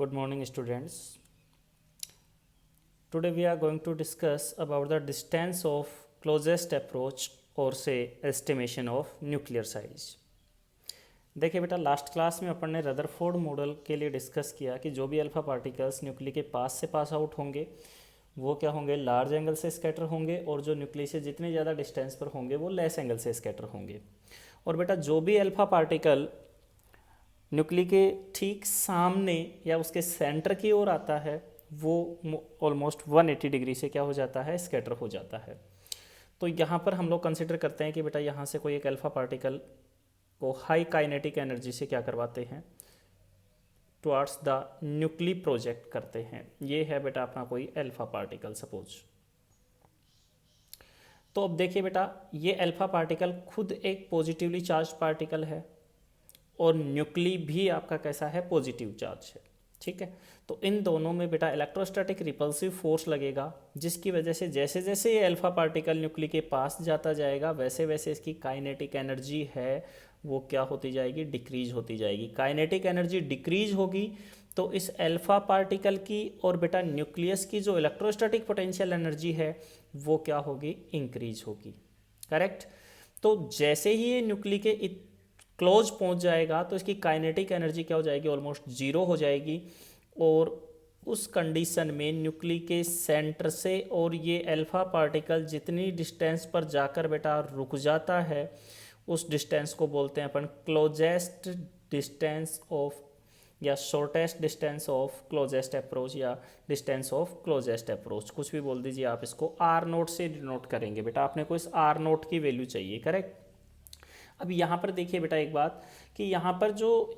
Good morning, students. Today we are going to discuss about the distance of closest approach or say estimation of nuclear size. देखिए बेटा, last class में अपन ने Rutherford model के लिए discuss किया कि जो भी अल्फा पार्टिकल्स न्यूक्ली के पास से पास आउट होंगे वो क्या होंगे, लार्ज एंगल से स्कैटर होंगे, और जो न्यूक्ली से जितने ज़्यादा डिस्टेंस पर होंगे वो लेस एंगल से स्कैटर होंगे। और बेटा, जो भी अल्फा पार्टिकल न्यूक्ली के ठीक सामने या उसके सेंटर की ओर आता है वो ऑलमोस्ट 180 डिग्री से क्या हो जाता है, स्कैटर हो जाता है। तो यहाँ पर हम लोग कंसिडर करते हैं कि बेटा यहाँ से कोई एक अल्फा पार्टिकल को हाई काइनेटिक एनर्जी से क्या करवाते हैं, टुवार्ड्स द न्यूक्ली प्रोजेक्ट करते हैं। ये है बेटा अपना कोई अल्फा पार्टिकल सपोज। तो अब देखिए बेटा, ये अल्फा पार्टिकल खुद एक पॉजिटिवली चार्ज पार्टिकल है और न्यूक्ली भी आपका कैसा है, पॉजिटिव चार्ज है। ठीक है, तो इन दोनों में बेटा इलेक्ट्रोस्टैटिक रिपल्सिव फोर्स लगेगा, जिसकी वजह से जैसे जैसे ये अल्फा पार्टिकल न्यूक्ली के पास जाता जाएगा वैसे वैसे इसकी काइनेटिक एनर्जी है वो क्या होती जाएगी, डिक्रीज होती जाएगी। काइनेटिक एनर्जी डिक्रीज होगी तो इस अल्फा पार्टिकल की और बेटा न्यूक्लियस की जो इलेक्ट्रोस्टैटिक पोटेंशियल एनर्जी है वो क्या होगी, इंक्रीज होगी। करेक्ट। तो जैसे ही ये न्यूक्ली के क्लोज पहुंच जाएगा तो इसकी काइनेटिक एनर्जी क्या हो जाएगी, ऑलमोस्ट जीरो हो जाएगी। और उस कंडीशन में न्यूक्ली के सेंटर से और ये अल्फा पार्टिकल जितनी डिस्टेंस पर जाकर बेटा रुक जाता है उस डिस्टेंस को बोलते हैं अपन क्लोजेस्ट डिस्टेंस ऑफ या shortest distance of closest approach या डिस्टेंस ऑफ क्लोजेस्ट अप्रोच, कुछ भी बोल दीजिए आप। इसको आर नोट से डिनोट करेंगे बेटा, आपने को इस आर नोट की वैल्यू चाहिए। करेक्ट। अब यहाँ पर देखिए बेटा एक बात कि यहाँ पर जो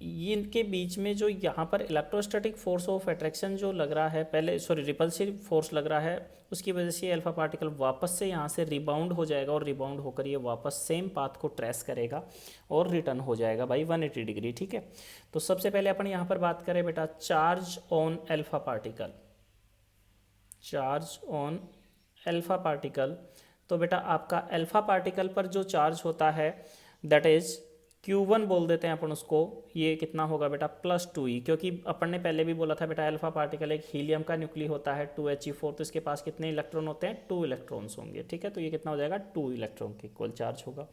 इनके बीच में जो यहाँ पर इलेक्ट्रोस्टैटिक फोर्स ऑफ अट्रैक्शन जो लग रहा है, पहले रिपल्सिव फोर्स लग रहा है, उसकी वजह से ये अल्फा पार्टिकल वापस से यहाँ से रिबाउंड हो जाएगा और रिबाउंड होकर ये वापस सेम पाथ को ट्रेस करेगा और रिटर्न हो जाएगा भाई 180 डिग्री। ठीक है, तो सबसे पहले अपन यहाँ पर बात करें बेटा charge on alpha particle. Charge on alpha particle, तो बेटा आपका अल्फा पार्टिकल पर जो चार्ज होता है दैट इज Q1 बोल देते हैं अपन उसको। ये कितना होगा बेटा, +2e, क्योंकि अपन ने पहले भी बोला था बेटा अल्फा पार्टिकल एक हीलियम का न्यूक्ली होता है 2He4, तो इसके पास कितने इलेक्ट्रॉन होते हैं, 2 इलेक्ट्रॉन्स होंगे। ठीक है, तो ये कितना हो जाएगा, 2 इलेक्ट्रॉन के इक्वल चार्ज होगा।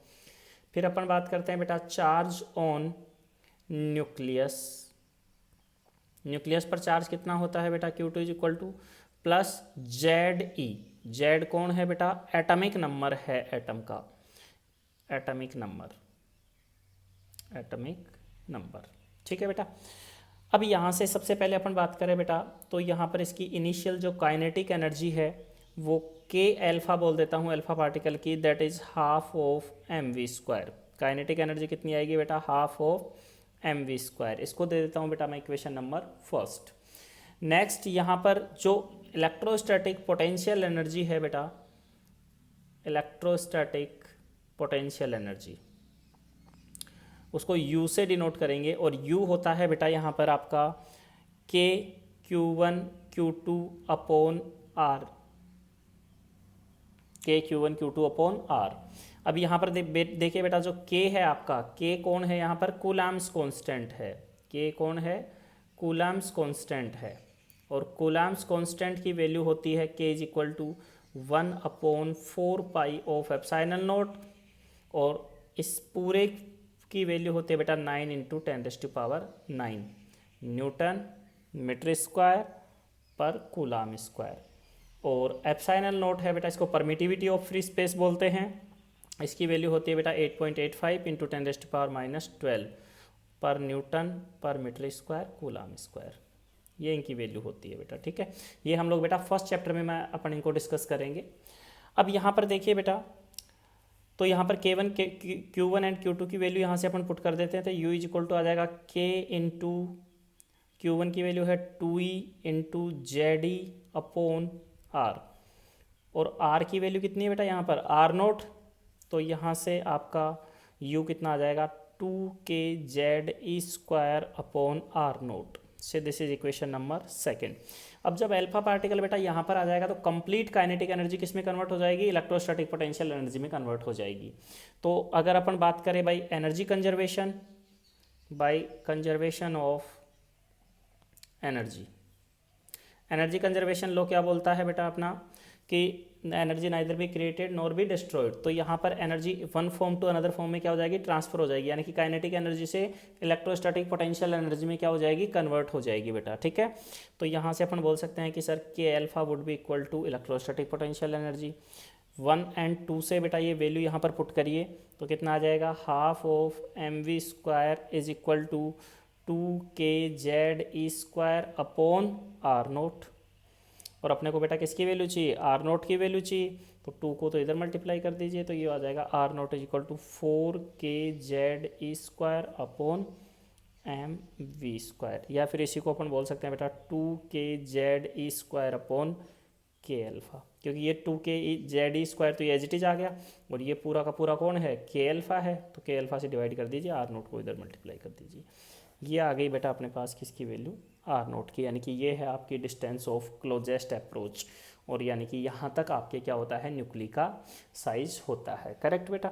फिर अपन बात करते हैं बेटा चार्ज ऑन न्यूक्लियस। न्यूक्लियस पर चार्ज कितना होता है बेटा, Q2 is equal to +Ze। Z कौन है बेटा, एटॉमिक नंबर है एटम का, एटॉमिक नंबर, एटॉमिक नंबर। ठीक है बेटा। अब यहाँ से सबसे पहले अपन बात करें बेटा तो यहाँ पर इसकी इनिशियल जो काइनेटिक एनर्जी है वो के अल्फा बोल देता हूँ अल्फा पार्टिकल की, that is half of mv²। Kinetic energy कितनी आएगी बेटा, हाफ ऑफ mv²। इसको दे देता हूँ बेटा मैं इक्वेशन नंबर फर्स्ट। नेक्स्ट यहाँ पर जो इलेक्ट्रोस्टैटिक पोटेंशियल एनर्जी है बेटा, इलेक्ट्रोस्टैटिक पोटेंशियल एनर्जी, उसको U से डिनोट करेंगे और U होता है बेटा यहाँ पर आपका K Q1 Q2 upon R, K Q1 Q2 upon R। अब यहाँ पर देखिए बेटा जो K है आपका, K कौन है यहाँ पर, कूलम्ब्स कांस्टेंट है। K कौन है, कूलम्ब्स कांस्टेंट है, और कूलम्ब्स कांस्टेंट की वैल्यू होती है K is equal to 1/4 of epsilon nought, और इस पूरे की वैल्यू होती है बेटा 9 × 10⁹ न्यूटन मीटर स्क्वायर पर कूलम स्क्वायर। और एप्सिलॉन नॉट है बेटा, इसको परमिटिविटी ऑफ फ्री स्पेस बोलते हैं। इसकी वैल्यू होती है बेटा 8.85 × 10⁻12 पर न्यूटन पर मीटर स्क्वायर कूलम स्क्वायर। ये इनकी वैल्यू होती है बेटा। ठीक है, ये हम लोग बेटा फर्स्ट चैप्टर में मैं अपन इनको डिस्कस करेंगे। अब यहाँ पर देखिए बेटा, तो यहाँ पर Q1 एंड Q2 की वैल्यू यहाँ से अपन पुट कर देते हैं, तो U इज इक्वल टू आ जाएगा K इंटू Q1 की वैल्यू है 2E into ZE upon R, और R की वैल्यू कितनी है बेटा यहाँ पर R0, तो यहाँ से आपका U कितना आ जाएगा 2KZE² अपॉन R0 से। This is equation number second. अब जब अल्फा पार्टिकल बेटा यहाँ पर आ जाएगा तो कंप्लीट काइनेटिक एनर्जी किस में कन्वर्ट हो जाएगी, इलेक्ट्रोस्टैटिक पोटेंशियल एनर्जी में कन्वर्ट हो जाएगी। तो अगर अपन बात करें by energy conservation, by conservation of energy. Energy conservation law क्या बोलता है बेटा अपना कि energy neither be created nor be destroyed. तो यहाँ पर energy one form to another form में क्या हो जाएगी, ट्रांसफर हो जाएगी, यानी कि काइनेटिक एनर्जी से इलेक्ट्रोस्टैटिक पोटेंशियल एनर्जी में क्या हो जाएगी, कन्वर्ट हो जाएगी बेटा। ठीक है, तो यहाँ से अपन बोल सकते हैं कि sir K alpha would be equal to electrostatic potential energy. 1 और 2 से बेटा ये वैल्यू यहाँ पर पुट करिए तो कितना आ जाएगा, half of mv² is equal to 2kz² upon r0। और अपने को बेटा किसकी वैल्यू चाहिए, r0 की वैल्यू चाहिए, तो 2 को तो इधर मल्टीप्लाई कर दीजिए, तो ये आ जाएगा r0 is equal to 4kz² upon mv², या फिर इसी को अपन बोल सकते हैं बेटा 2kz² अपॉन के अल्फा, क्योंकि ये 2kz² तो ये एज इट इज आ गया, और ये पूरा का पूरा कौन है, के अल्फा है, तो के अल्फा से डिवाइड कर दीजिए, r0 को इधर मल्टीप्लाई कर दीजिए। ये आ गई बेटा अपने पास किसकी वैल्यू, r0 की, यानी कि ये है आपकी डिस्टेंस ऑफ क्लोजेस्ट अप्रोच, और यानी कि यहाँ तक आपके क्या होता है, न्यूक्ली का साइज होता है। करेक्ट बेटा।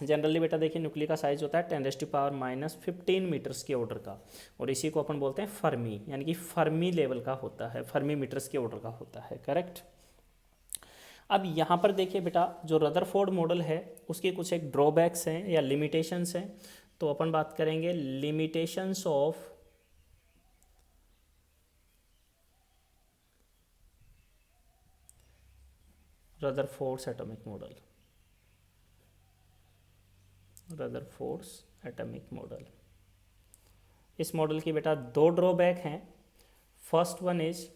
जनरली बेटा देखिए न्यूक्ली का साइज होता है 10⁻⁻15 मीटर्स के ऑर्डर का, और इसी को अपन बोलते हैं फर्मी, यानी कि फर्मी लेवल का होता है, फर्मी मीटर्स के ऑर्डर का होता है। करेक्ट। अब यहाँ पर देखिए बेटा जो रदरफोर्ड मॉडल है उसके कुछ एक ड्रॉबैक्स हैं या लिमिटेशंस हैं, तो अपन बात करेंगे limitations of Rutherford's atomic model. Rutherford's atomic model, इस मॉडल की बेटा 2 ड्रॉबैक हैं। फर्स्ट वन इज,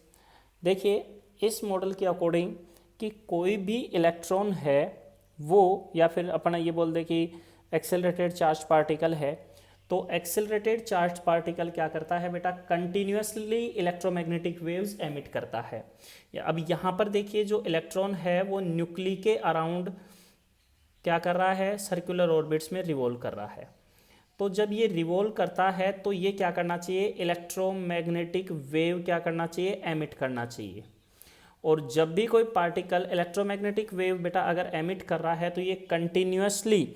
देखिए इस मॉडल के अकॉर्डिंग कि कोई भी इलेक्ट्रॉन है वो, या फिर अपना ये बोल दे कि एक्सेलरेटेड चार्ज पार्टिकल है, तो एक्सेलरेटेड चार्ज पार्टिकल क्या करता है बेटा, कंटिन्यूसली इलेक्ट्रोमैग्नेटिक वेव्स एमिट करता है। अब यहाँ पर देखिए जो इलेक्ट्रॉन है वो न्यूक्ली के अराउंड क्या कर रहा है, सर्कुलर ऑर्बिट्स में रिवॉल्व कर रहा है। तो जब ये रिवॉल्व करता है तो ये क्या करना चाहिए, इलेक्ट्रोमैग्नेटिक वेव क्या करना चाहिए, एमिट करना चाहिए। और जब भी कोई पार्टिकल इलेक्ट्रोमैग्नेटिक वेव बेटा अगर एमिट कर रहा है तो ये कंटिन्यूसली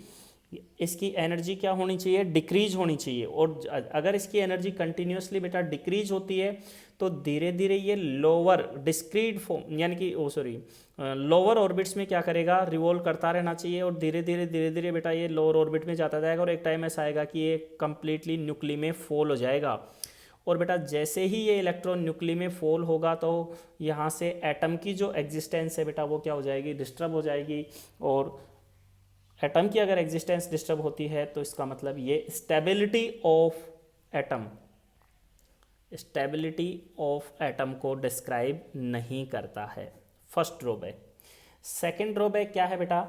इसकी एनर्जी क्या होनी चाहिए, डिक्रीज होनी चाहिए। और अगर इसकी एनर्जी कंटिन्यूसली बेटा डिक्रीज होती है तो धीरे धीरे ये लोअर डिस्क्रीट फॉर्म यानी कि लोअर ऑर्बिट्स में क्या करेगा, रिवॉल्व करता रहना चाहिए, और धीरे धीरे बेटा ये लोअर ऑर्बिट में जाता जाएगा, और एक टाइम ऐसा आएगा कि ये कंप्लीटली न्यूक्ली में फॉल हो जाएगा। और बेटा जैसे ही ये इलेक्ट्रॉन न्यूक्ली में फॉल होगा तो यहाँ से एटम की जो एग्जिस्टेंस है बेटा वो क्या हो जाएगी, डिस्टर्ब हो जाएगी। और एटम की अगर एग्जिस्टेंस डिस्टर्ब होती है तो इसका मतलब ये स्टेबिलिटी ऑफ एटम को डिस्क्राइब नहीं करता है। First drawback. सेकेंड ड्रॉबैक क्या है बेटा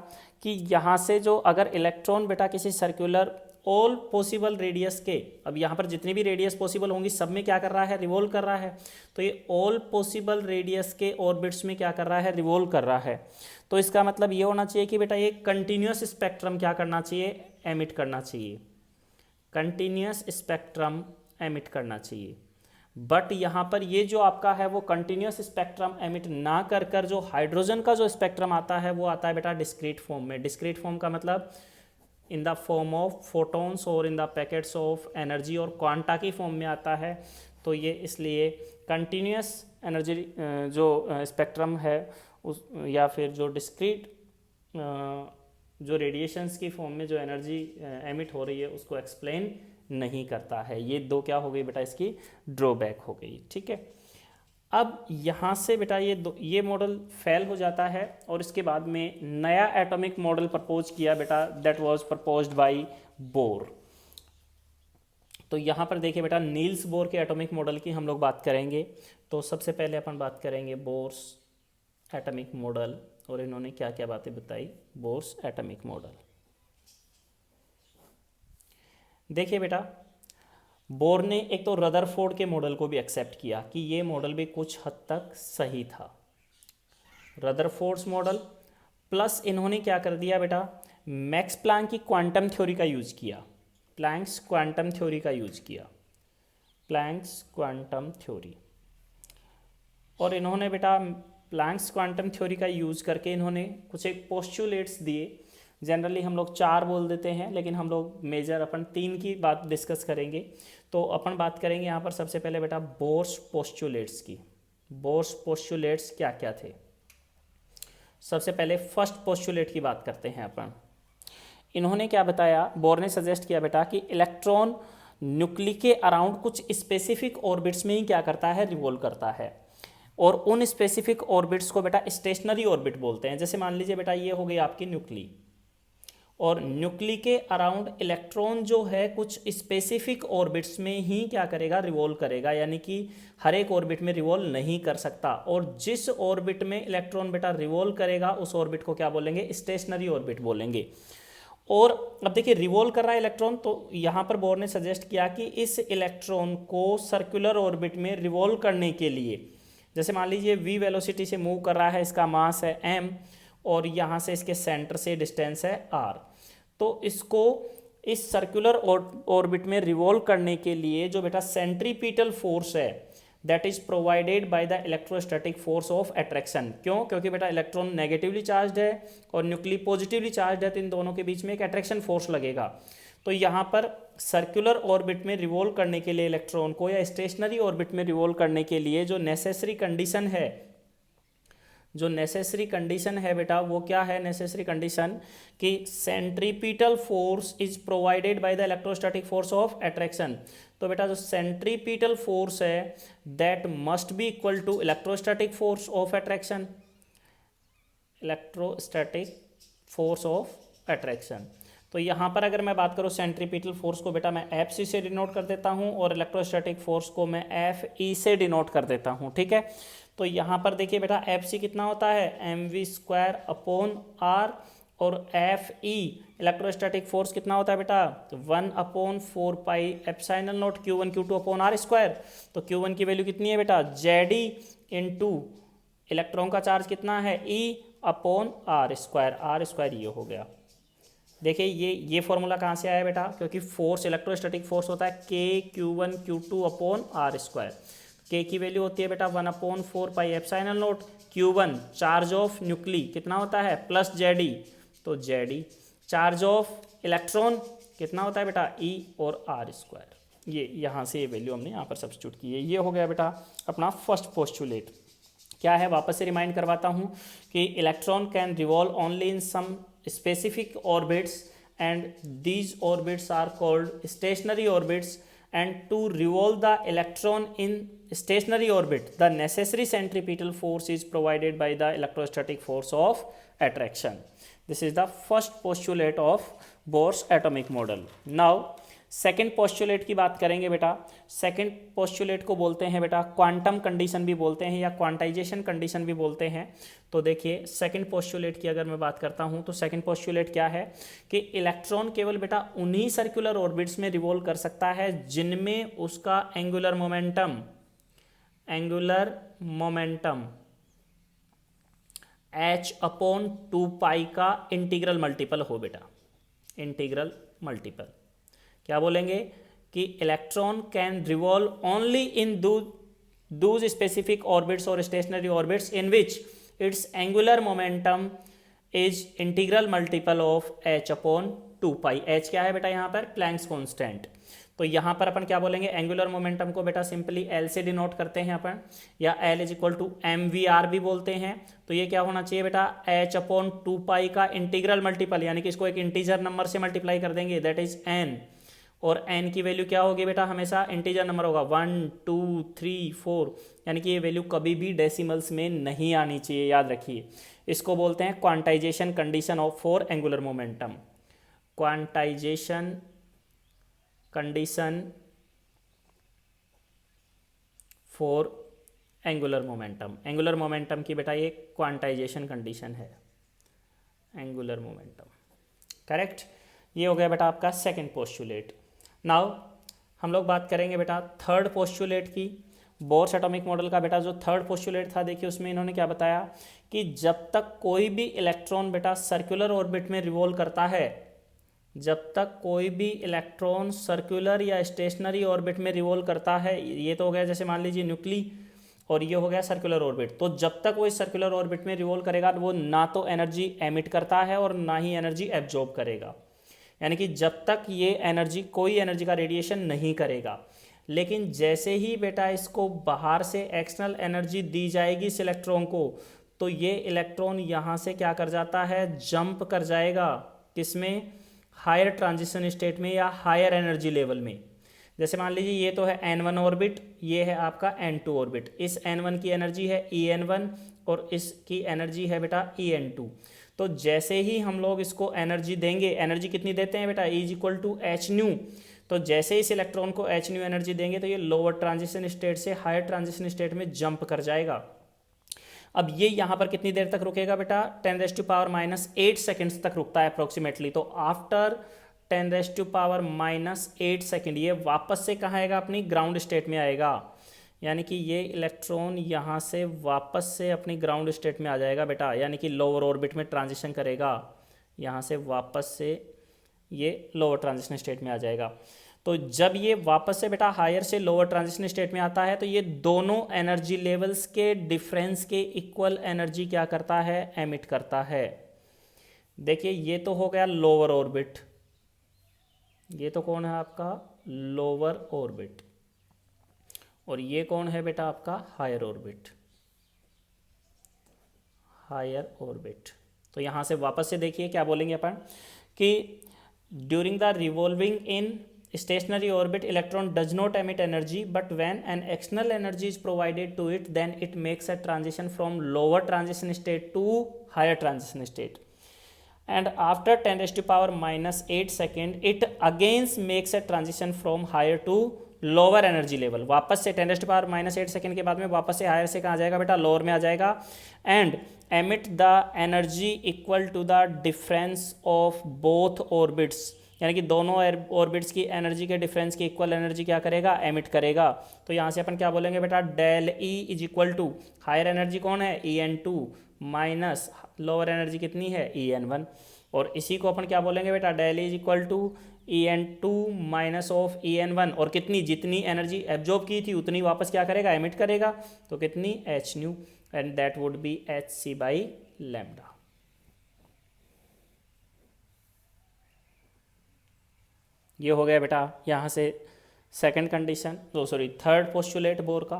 कि यहाँ से जो अगर इलेक्ट्रॉन बेटा किसी सर्कुलर ऑल पॉसिबल रेडियस के, अब यहाँ पर जितनी भी रेडियस पॉसिबल होंगी सब में क्या कर रहा है, रिवॉल्व कर रहा है, तो ये ऑल पॉसिबल रेडियस के ऑर्बिट्स में क्या कर रहा है, रिवॉल्व कर रहा है। तो इसका मतलब ये होना चाहिए कि बेटा ये कंटिन्यूस स्पेक्ट्रम क्या करना चाहिए, एमिट करना चाहिए, कंटिन्यूस स्पेक्ट्रम एमिट करना चाहिए। बट यहाँ पर ये जो आपका है वो कंटिन्यूस स्पेक्ट्रम एमिट ना कर कर जो हाइड्रोजन का जो स्पेक्ट्रम आता है वो आता है बेटा डिस्क्रीट फॉर्म में। डिस्क्रीट फॉर्म का मतलब in the form of photons और in the packets of energy, और क्वांटा की फॉर्म में आता है। तो ये इसलिए कंटिन्यूस एनर्जी जो स्पेक्ट्रम है उस, या फिर जो डिस्क्रीट जो रेडिएशंस की फॉर्म में जो एनर्जी एमिट हो रही है उसको एक्सप्लेन नहीं करता है। ये 2 क्या हो गई बेटा, इसकी ड्रॉबैक हो गई। ठीक है। अब यहाँ से बेटा ये मॉडल फेल हो जाता है, और इसके बाद में नया एटॉमिक मॉडल प्रपोज किया बेटा, that was proposed by bore. तो यहाँ पर देखिए बेटा नील्स बोर के एटॉमिक मॉडल की हम लोग बात करेंगे। तो सबसे पहले अपन बात करेंगे बोर्स एटॉमिक मॉडल, और इन्होंने क्या क्या बातें बताई बोर्स एटॉमिक मॉडल। देखिए बेटा बोर ने एक तो रदरफोर्ड के मॉडल को भी एक्सेप्ट किया कि ये मॉडल भी कुछ हद तक सही था, रदरफोर्ड्स मॉडल, प्लस इन्होंने क्या कर दिया बेटा, मैक्स प्लैंक की क्वांटम थ्योरी का यूज किया, प्लैंक्स क्वांटम थ्योरी का यूज किया, प्लैंक्स क्वांटम थ्योरी। और इन्होंने बेटा प्लैंक्स क्वांटम थ्योरी का यूज करके इन्होंने कुछ एक पोस्टुलेट्स दिए जनरली हम लोग 4 बोल देते हैं, लेकिन हम लोग मेजर अपन 3 की बात डिस्कस करेंगे। तो अपन बात करेंगे यहाँ पर सबसे पहले बेटा बोर्स पोस्टुलेट्स की। बोर्स पोस्टुलेट्स क्या क्या थे? सबसे पहले फर्स्ट पोस्टुलेट की बात करते हैं अपन। इन्होंने क्या बताया, बोर ने सजेस्ट किया बेटा कि इलेक्ट्रॉन न्यूक्ली के अराउंड कुछ स्पेसिफिक ऑर्बिट्स में ही क्या करता है, रिवॉल्व करता है, और उन स्पेसिफिक ऑर्बिट्स को बेटा स्टेशनरी ऑर्बिट बोलते हैं। जैसे मान लीजिए बेटा ये हो गई आपकी न्यूक्ली, और न्यूक्ली के अराउंड इलेक्ट्रॉन जो है कुछ स्पेसिफिक ऑर्बिट्स में ही क्या करेगा, रिवॉल्व करेगा, यानी कि हर एक ऑर्बिट में रिवॉल्व नहीं कर सकता। और जिस ऑर्बिट में इलेक्ट्रॉन बेटा रिवॉल्व करेगा उस ऑर्बिट को क्या बोलेंगे, स्टेशनरी ऑर्बिट बोलेंगे। और अब देखिए रिवॉल्व कर रहा है इलेक्ट्रॉन, तो यहाँ पर बोर ने सजेस्ट किया कि इस इलेक्ट्रॉन को सर्कुलर ऑर्बिट में रिवॉल्व करने के लिए, जैसे मान लीजिए v वेलोसिटी से मूव कर रहा है, इसका मास है m, और यहाँ से इसके सेंटर से डिस्टेंस है r, तो इसको इस सर्कुलर ऑर्बिट में रिवॉल्व करने के लिए जो बेटा सेंट्रीपिटल फोर्स है that is provided by the electrostatic force of attraction. क्यों? क्योंकि बेटा इलेक्ट्रॉन नेगेटिवली चार्ज है और न्यूक्ली पॉजिटिवली चार्ज है, तो इन दोनों के बीच में एक अट्रैक्शन फोर्स लगेगा। तो यहाँ पर सर्कुलर ऑर्बिट में रिवॉल्व करने के लिए इलेक्ट्रॉन को, या स्टेशनरी ऑर्बिट में रिवॉल्व करने के लिए जो नेसेसरी कंडीशन है, जो नेसेसरी कंडीशन है बेटा वो क्या है, नेसेसरी कंडीशन कि centripetal force is provided by the electrostatic force of attraction. तो बेटा जो सेंट्रीपिटल फोर्स है that must be equal to electrostatic force of attraction, electrostatic force of attraction. तो यहाँ पर अगर मैं बात करूँ सेंट्रीपिटल फोर्स को बेटा मैं एफ सी से डिनोट कर देता हूँ, और इलेक्ट्रोस्टैटिक फोर्स को मैं एफ ई से डिनोट कर देता हूँ, ठीक है। तो यहाँ पर देखिए बेटा एफ सी कितना होता है, M V square upon R, और एफ ई इलेक्ट्रोस्टैटिक फोर्स कितना होता है बेटा, 1/4 pi epsilon nought Q1 Q2 upon R square. तो Q1 की वैल्यू कितनी है बेटा, जेडी इंटू इलेक्ट्रॉन का चार्ज कितना है, E अपॉन आर स्क्वायर ये हो गया। देखिए ये फॉर्मूला कहाँ से आया बेटा, क्योंकि फोर्स इलेक्ट्रोस्टैटिक फोर्स होता है K Q1 upon R square. के की वैल्यू होती है बेटा 1/4 pi epsilon nought, Q1 charge of nuclei कितना होता है, प्लस जेडी, तो जेडी चार्ज ऑफ इलेक्ट्रॉन कितना होता है बेटा, E और आर स्क्वायर। ये यहाँ से ये वैल्यू हमने यहाँ पर सब्स्टिट्यूट की है। ये हो गया बेटा अपना फर्स्ट पोस्टुलेट। क्या है, वापस से रिमाइंड करवाता हूँ कि electron can revolve only in some specific orbits and these orbits are called stationary orbits, and to revolve the electron in stationary orbit the necessary centripetal force is provided by the electrostatic force of attraction. This is the first postulate of Bohr's atomic model. Now second postulate की बात करेंगे बेटा। Second postulate को बोलते हैं बेटा quantum condition भी बोलते हैं, या क्वांटाइजेशन कंडीशन भी बोलते हैं। तो देखिए सेकेंड पोस्टुलेट की अगर मैं बात करता हूं तो सेकेंड पोस्टुलेट क्या है कि इलेक्ट्रॉन केवल बेटा उन्हीं सर्कुलर ऑर्बिट्स में रिवॉल्व कर सकता है जिनमें उसका एंगुलर मोमेंटम h/2π का इंटीग्रल मल्टीपल हो बेटा, इंटीग्रल मल्टीपल। क्या बोलेंगे कि electron can revolve only in those specific orbits और stationary orbits in which its angular momentum is integral multiple of h/2π। h क्या है बेटा यहाँ पर, प्लैंक्स कांस्टेंट। तो यहाँ पर अपन क्या बोलेंगे, एंगुलर मोमेंटम को बेटा सिंपली L से डिनोट करते हैं अपन, या L = mvr भी बोलते हैं। तो ये क्या होना चाहिए बेटा, h/2π का इंटीग्रल मल्टीपल, यानी कि इसको एक इंटीजर नंबर से मल्टीप्लाई कर देंगे, दैट इज n। और n की वैल्यू क्या होगी बेटा, हमेशा इंटीजर नंबर होगा, 1 2 3 4, यानी कि ये वैल्यू कभी भी डेसिमल्स में नहीं आनी चाहिए, याद रखिए। इसको बोलते हैं quantization condition of for angular momentum, quantization condition for angular momentum. Angular momentum की बेटा ये क्वांटाइजेशन कंडीशन है, एंगुलर मोमेंटम, करेक्ट। ये हो गया बेटा आपका सेकंड पोस्टुलेट। नाउ हम लोग बात करेंगे बेटा थर्ड पोस्टुलेट की। बोर्स एटॉमिक मॉडल का बेटा जो थर्ड पोस्टुलेट था, देखिए उसमें इन्होंने क्या बताया कि जब तक कोई भी इलेक्ट्रॉन बेटा सर्कुलर ऑर्बिट में रिवॉल्व करता है, जब तक कोई भी इलेक्ट्रॉन सर्कुलर या स्टेशनरी ऑर्बिट में रिवॉल्व करता है, ये तो हो गया जैसे मान लीजिए न्यूक्ली, और ये हो गया सर्कुलर ऑर्बिट। तो जब तक वो इस सर्कुलर ऑर्बिट में रिवॉल्व करेगा वो ना तो एनर्जी एमिट करता है और ना ही एनर्जी एब्जॉर्ब करेगा, यानी कि जब तक ये एनर्जी कोई एनर्जी का रेडिएशन नहीं करेगा। लेकिन जैसे ही बेटा इसको बाहर से एक्सटर्नल एनर्जी दी जाएगी इस इलेक्ट्रॉन को, तो ये इलेक्ट्रॉन यहाँ से क्या कर जाता है, जंप कर जाएगा किसमें, हायर ट्रांजिशन स्टेट में या हायर एनर्जी लेवल में। जैसे मान लीजिए ये तो है N1 ऑर्बिट, ये है आपका N2 ऑर्बिट। इस N1 की एनर्जी है En1 और इसकी एनर्जी है बेटा En2। तो जैसे ही हम लोग इसको एनर्जी देंगे, एनर्जी कितनी देते हैं बेटा, E=hν। तो जैसे इस इलेक्ट्रॉन को hν एनर्जी देंगे तो ये लोअर ट्रांजिशन स्टेट से हायर ट्रांजिशन स्टेट में जंप कर जाएगा। अब ये यहाँ पर कितनी देर तक रुकेगा बेटा, 10⁻⁻8 सेकेंड्स तक रुकता है अप्रोक्सीमेटली। तो आफ्टर 10⁻⁻8 सेकेंड ये वापस से कहाँ आएगा, अपनी ग्राउंड स्टेट में आएगा। यानी कि ये इलेक्ट्रॉन यहाँ से वापस से अपनी ग्राउंड स्टेट में आ जाएगा बेटा, यानी कि लोअर ऑर्बिट में ट्रांजिशन करेगा, यहाँ से वापस से ये लोअर ट्रांजिशन स्टेट में आ जाएगा। तो जब ये वापस से बेटा हायर से लोअर ट्रांजिशन स्टेट में आता है तो ये दोनों एनर्जी लेवल्स के डिफरेंस के इक्वल एनर्जी क्या करता है, एमिट करता है। देखिए ये तो हो गया लोअर ऑर्बिट, ये तो कौन है आपका लोअर ऑर्बिट, और ये कौन है बेटा आपका हायर ऑर्बिट, हायर ऑर्बिट। तो यहाँ से वापस से देखिए क्या बोलेंगे अपन कि during the revolving in stationary orbit electron does not emit energy, but when an external energy is provided to it then it makes a transition from lower transition state to higher transition state, and after 10⁻⁻8 second it again makes a transition from higher to lower energy level। वापस से 10⁻⁻8 second के बाद में वापस से higher से कहाँ जाएगा बेटा, लोअर में आ जाएगा। And emit the energy equal to the difference of both orbits, यानी कि दोनों ऑर्बिट्स की एनर्जी के डिफरेंस की इक्वल एनर्जी क्या करेगा, एमिट करेगा। तो यहाँ से अपन क्या बोलेंगे बेटा, डेल E हायर एनर्जी कौन है En2 माइनस लोअर एनर्जी कितनी है En1, और इसी को अपन क्या बोलेंगे बेटा, del E En2 minus of En1, और कितनी, जितनी एनर्जी एब्जॉर्ब की थी उतनी वापस क्या करेगा, एमिट करेगा। तो कितनी, hν, and that would be hc/λ। ये हो गया बेटा यहाँ से second condition, third postulate bore का।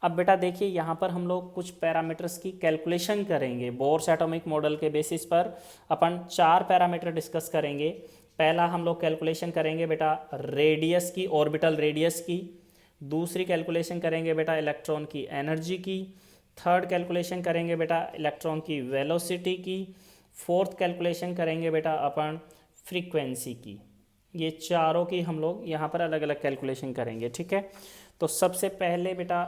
अब बेटा देखिए यहाँ पर हम लोग कुछ पैरामीटर्स की कैलकुलेशन करेंगे। बोर्स एटॉमिक मॉडल के बेसिस पर अपन 4 पैरामीटर डिस्कस करेंगे। पहला हम लोग कैलकुलेशन करेंगे बेटा रेडियस की, ऑर्बिटल रेडियस की। दूसरी कैलकुलेशन करेंगे बेटा इलेक्ट्रॉन की एनर्जी की। थर्ड कैलकुलेशन करेंगे बेटा इलेक्ट्रॉन की वेलोसिटी की। फोर्थ कैलकुलेशन करेंगे बेटा अपन फ्रीक्वेंसी की। ये चारों की हम लोग यहाँ पर अलग अलग कैलकुलेशन करेंगे, ठीक है। तो सबसे पहले बेटा